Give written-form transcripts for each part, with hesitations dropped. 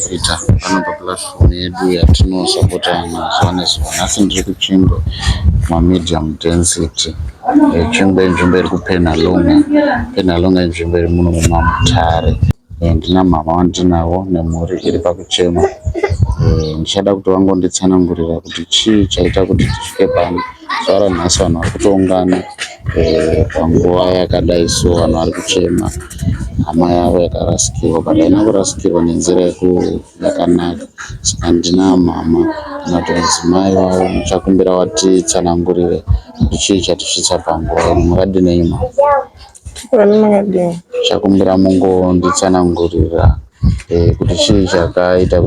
Kuita pano paplatform yedu yatinosapota mazuva nezuva. Nhasi ndiri kuChingwe mamedium density. Chingwe inzvimbo iri kuPenalonga. Penalonga inzvimbo iri muno muMamutare. Ndina mama wandinawo nemhuri iri pakuchema. Ndichada kuti vangonditsanangurira kuti chii chaita kuti tisvike pano. Zuva ranhasi vanhu vari kutoungana panguva yakadai so, vanhu vari kuchema hama yavo yakarasikirwa, but haina kurasikirwa nenzira yakanaka. Saka ndina mama kana kuti mudzimai wavo muchakumbira watitsanangurire kuti chii chatisvitsa panguva ino. Makadinei mama? Chakumbira mungonditsanangurira kuti chii chaita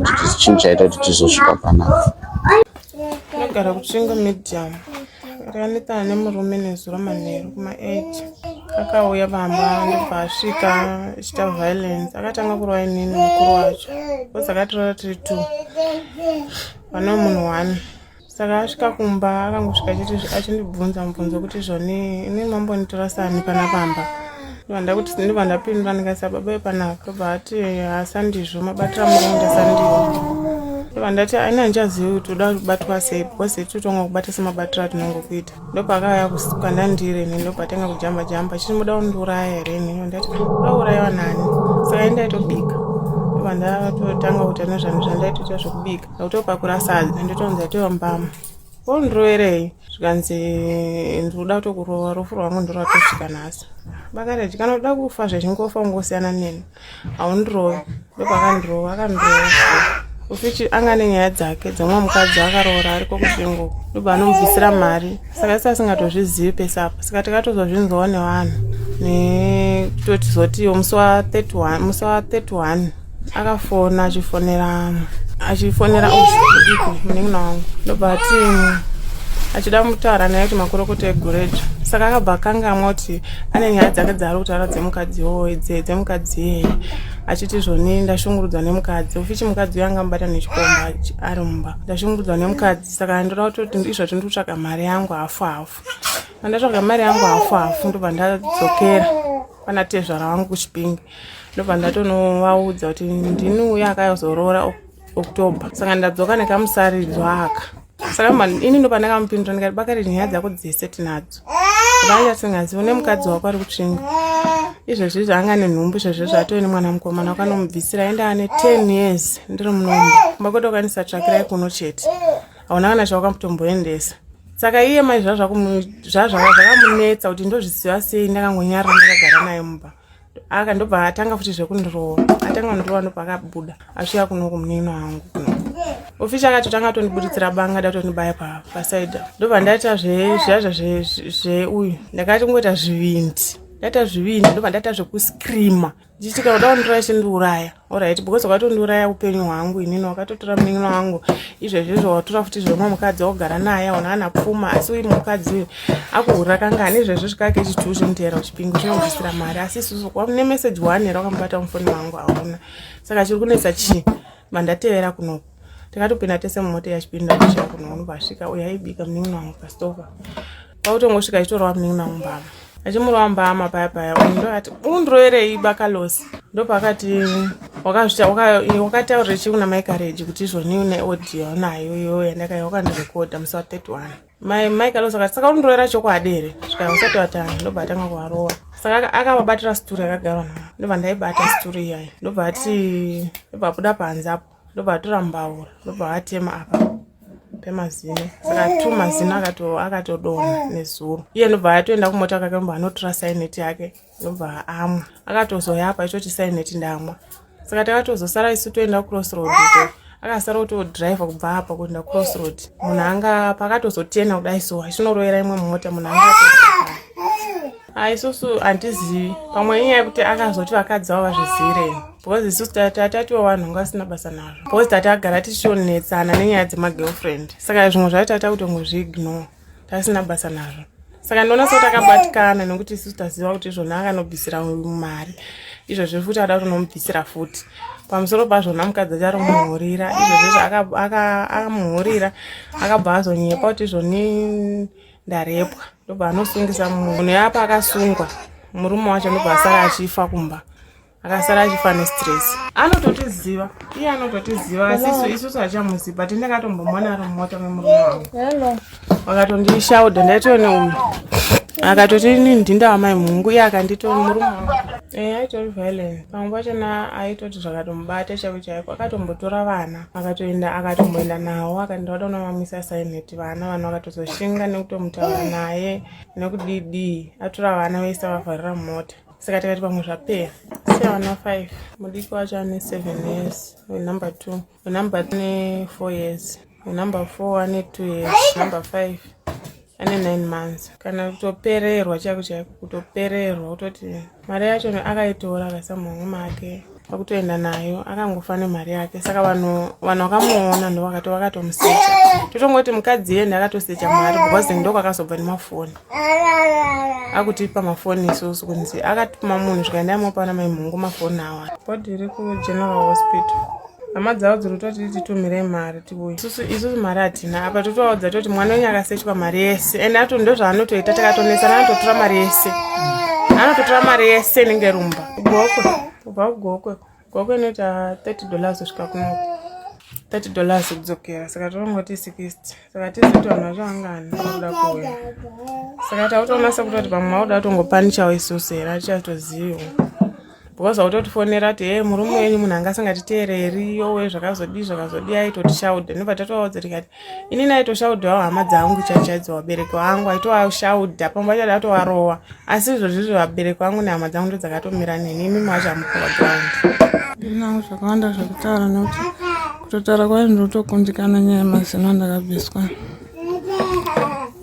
kuti tizosvika panapa. Ndagara kuChingwe medium. Rakanetana nemurume nezuro manheru kuma8 akauya pamba ndobva asvika achita violence. Akatanga kurova inini mukuru wacho bcause akatora tiri 2 pane munhu 1. Saka asvika kumba akangosvika achindibvunza mubvunzo kuti zvoni inini mambonitora sani pana pamba. Ndobva ndapindura ndikati baba panaka. Ndobva ati hasandizvo, mabatira muronda sandiwo. Ndati aina ndichazivi kuti uda kubatwa sei because titonga kubata semabatira atinongokuita. Ndobva akauya kusukanda ndire ndobva atanga kujamba jamba chiri muda kundiuraya here nini. Ndati uraurayiwa nani? Saka ndaitobika. Ndobva ndatotanga kuita nezvanhu zvandaitoita zvokubika. Ndakutopakura sadza ndotonzi tombama. Ndiroverei? Zvikanzi ndinoda kutokurova, rufu rwangu ndoratosvika nhasi. Bakati kana uda kufa zvechingofa ungosiyana neni. Haundirove. Ndobva akandirova ufichi anga nenyaya dzake dzomwe mukadzi akaroora ariko kuChingwe. Ndobva anomubvisira mari. Saka isi asingatozvizivi pesapa. Saka tikatozozvinzwawo nevanhu netotizoti musi wa31 akafona achifonera usiku munin'ina wangu. Ndobva ati achida mutaura naye kuti makurukota egurejo. Saka akabva akangamwa kuti ane nyaya dzake dzaari kutaura dzemukadzi achiti zvoni ndashungurudzwa nemukadzi. Ufichi mukadzi uyo angamubata nechikomba ari mumba. Ndashungurudzwa nemukadzi. Saka ndoda kuti izvozvo ndotsvaga mari yangu hafu. Pandatsvaga mari yangu hafu ndobva ndadzokera pana tezvara wangu kuChipinge. Ndobva ndatonovaudza kuti ndini uya akazoroora October. Saka ndadzoka nekamusaridzwa aka. Saka ini ndo pandakamupindura ndikati bakari nyaya dzako dzese tinadzo. Vaya singazivi une mukadzi wako ari kuChingwe. Izvezvi zvanga nenhumbu izvezvi zvatoi nemwana mukomana wakanomubvisira enda ane 10 years ndiri munomba. Kumbakoto kanisa tsvakirai kuno chete. Hauna kana chawakamutomboendesa. Saka iye mai zvakamunetsa kuti ndozviziva sei ndakangonyarara ndakagara naye mumba. Ndobva atanga futi zvekundirova. Atanga kundirova ndobva akabuda. Asvika kuno kumunin'ina wangu kuno. Ufichi akatotanga tondibuditsira banga datondibaya pasaidha. Ndobva ndaita uyu. Ndakati ngoita zvivindi. Ndaita zvivindi ndobva ndaita zvekuskrima. Ndichitika uda kundiuraya chindiuraya. Alright, because wakatondiuraya upenyu hwangu inini wakatotora munin'ina wangu. Izvezvo watora futi zvomwe mukadzi wagara naye una ana pfuma asi uyu mukadzi uyu akuhura kangani izvezvo zvikake chitu zvimutera kuChipinge zvinobvisira mari asi isusu kwamune message 1 era wakamubata mufoni wangu hauna. Saka chiri kunetsa chii? Mandatevera kuno. Tikatopinda tese mumota yachipinda kusvika kuno unobvasvika uya aibika munin'ina wangu pastova. Pautongosvika achitorwa munin'ina wangu mbama. Achimurova mbama paya ndoti undiroverei bakalosi. Ndopakati wakataurira chii kuna maikareji kuti izvoni une audio nayo yandakaiya wakandirekodha musi wa31. Maikalosi akati saka undirovera chokwadi here svika usati watanga. Ndobva atanga kuvarova. Saka akavabatira sturi yakagarwa nayo. Ndobva ndaibata sturi iyayi. Ndobva abuda panze apo. Ndobva atora mbaura. Ndobva atema apa pemazino. Saka 2 mazino akatodonha nezuro. Iye ndobva atoenda kumota kwake ndobva anotora saineti yake. Ndobva amwa. Akatozoya apa ichoti saineti ndamwa. Saka takatozosara isu toenda crossroad akasara kutodrive kubva apa kuenda crossroad. Munhu anga pakatozotena kudai so achinorovera imwe mota munhu anga isusu handizivi pamwe inyaya yekuti akazoti vakadzi vavo vazvizire because isusu tatatiwo vanhu anga vasina basa nazvo because tatagara tichionetsana nenyaya dzemagirlfriend. Saka zvimwe zvacho tata kutongozviignore tasina basa nazvo. Saka ndinoona sekuti takabatikana nekuti isusu taziva kuti izvona akanobvisira mari izvozvo futi ada kutonomubvisira futi pamusoro pazvona mukadzi acharomuhurira izvozvo akamuhurira akabva azonyepa kuti izvoni ndarepwa ndobva anosungisa munhu yapa akasungwa murume wacho ndobva asara achifa kumba akasara achifa nestress. Anototiziva iye anototiziva asi isusu hachamuzivi but ndakatombomona ari mumota memurume wangu wakatondishauda ndaitone uyu akatoti ndinda wamai mungu iye akanditoni murume wangu aitori violence pamwe pachona aitoti zvakatomubata chaivo chaiko akatombotora vana akatomboenda nawo akandauda unomamisa saineti vana vakatozoshinga nekutomutaura naye nekudidi atora vana vese vavharira mumota. Saka tikati pamwe zvapeya siya vana 5 mudiki wacho ane 7 years wenumber 2 wenumber 3 ane 4 years wenumber 4 ane 2 years number 5 ane 9 months. Kana kutopererwa chako chaiko kutopererwa kutoti mari yacho akaitora akaisa muhomwe make pakutoenda nayo akangofa nemari yake. Saka vanhu vakamuona ndo vakatomusecha totongoti mukadzi yende akatosecha mari because ndoko akazobva nemafoni akutipa mafoni isusu kunzi akatuma munhu zvikaenda mopana mai mungu mafoni awa bhodhi iri kugeneral hospital. Hama dzavo dziri kutoti titumire mari tiuye isusu mari hatina apa totovaudza toti mwana wenyu akasechwa mari yese ende ato ndo zvaanotoita takatonesana anototora mari yese inenge rumba kubva kugokwe inoita $30 kusvika kunoko $30 kudzokera. Saka torongoti 60. Saka tisiti vanhu vacho vangani vakuda kuuya. Saka tautonasa kutoti pamwe vauda kutongopanichawo isusu here hatichatoziviwo because autotifonera kuti murume wenyu munhu anga asingatiteereri yowe zvakazodi aitotishaudha ndobva tatovaudza tikati inini aitoshaudhawo hama dzangu chaidzo vabereki vangu aitowashaudha pamwe pacho atovarowa asi izvozvizvo vabereki vangu nehama dzangu ndo dzakatomira neni imi macho amukova ground. Ndinavo zvakawanda zvekutaura nekuti kutotaura kwayo ndotokundikana nyaya yemazino andakabviswa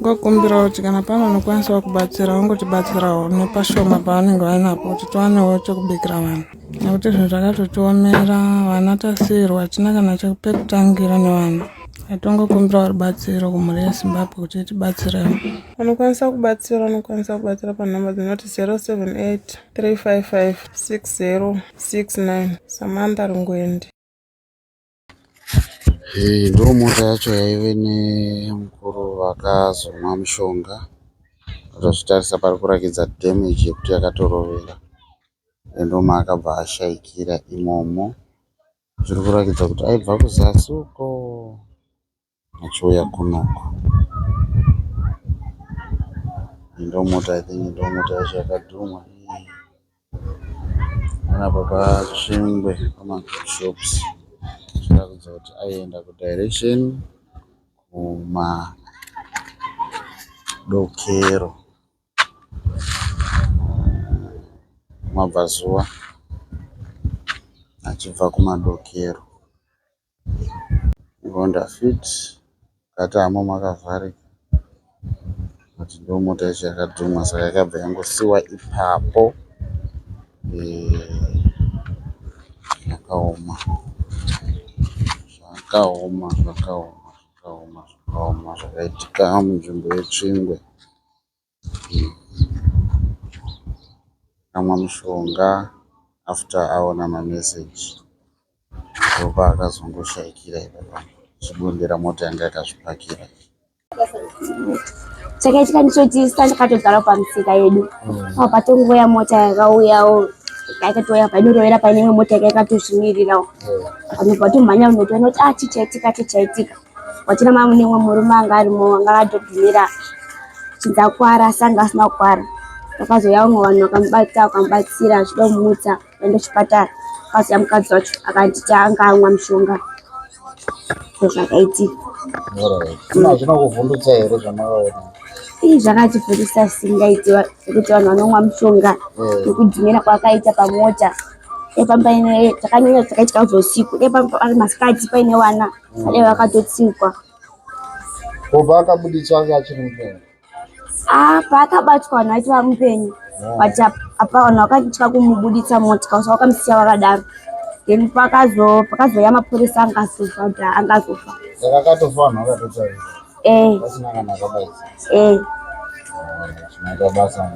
ngokumbira kuti kana pano unokwanisa kubatsira wangotibatsirawo nepashoma pavanenge vainapo kuti tiwanewo chekubikira vanhu nekuti zvinhu zvakatotiomera vana tasiyirwa hatina kana chekupekutangira nevanhu. Hatongokumbira rubatsiro kumhuri yeZimbabwe kuti itibatsirewo. Vanokwanisa kubatsira panhamba dzinoti 078 355 6069 Samantha Rungwendi. Ndo mota yacho yaive nemukuru vakazomwa mushonga kutozvitarisa pari kurakidza damage yekuti yakatorovera ndoma akabva ashaikira imomo. Zviri kurakidza kuti aibva kuzasi uko achiuya kunoko. Ndo mota yacho yakadhurumwa apa pachingwe pamashops zvirakidza kuti aienda kudirection kumadokero mabvazuva achibva kumadokero Honda Fit kati hamo makavharika kuti ndo mota yacho yakadhurumwa saka yakabva yangosiwa ipapo yakaoma zvakaitika munzvimbo yeChingwe. Kamwa mushonga after aona mameseji ndopa akazongoshaikira ipapo chibundira mota yanga yakazvipakira. Chakaitika ndichoti ndakatogara pamusika yedu patongoya mota yakauyawo yakatoya painorovera paine imwe mota yakatozvimirirawo panobva tumhanya unotoona kuti chichaitika wachina mama nemwe murume anga arimo anga akatogumira chinzakwara sanga asina kukwara akazoya umwe vanhu vakamubatsira achida kumutsa aende kuchipatara akazoya mukadzi wacho akanditi anga amwa mushonga zvakaitika. Zvinokuvhundutsa here zvamakaona? Zvakativhundutsa singaitiwa kuti vanhu vanomwa mushonga nekudhumira kwakaita pamota paine takanyanya takaitika usiku ari masikati paine wana ade vakatotsikwa. Kubva akabudiswa anga achiri mupenyu? Paakabatwa vanhu vaiti vamupenyu but apa vanhu vakatya kumubuditsa motika usa vakamusiya vakadaro, then pakazoya mapurisa angazofa kuti angazofa. Saka akatofa vanhu vakatotarira pasina kana akabaisa. Chinoita basa.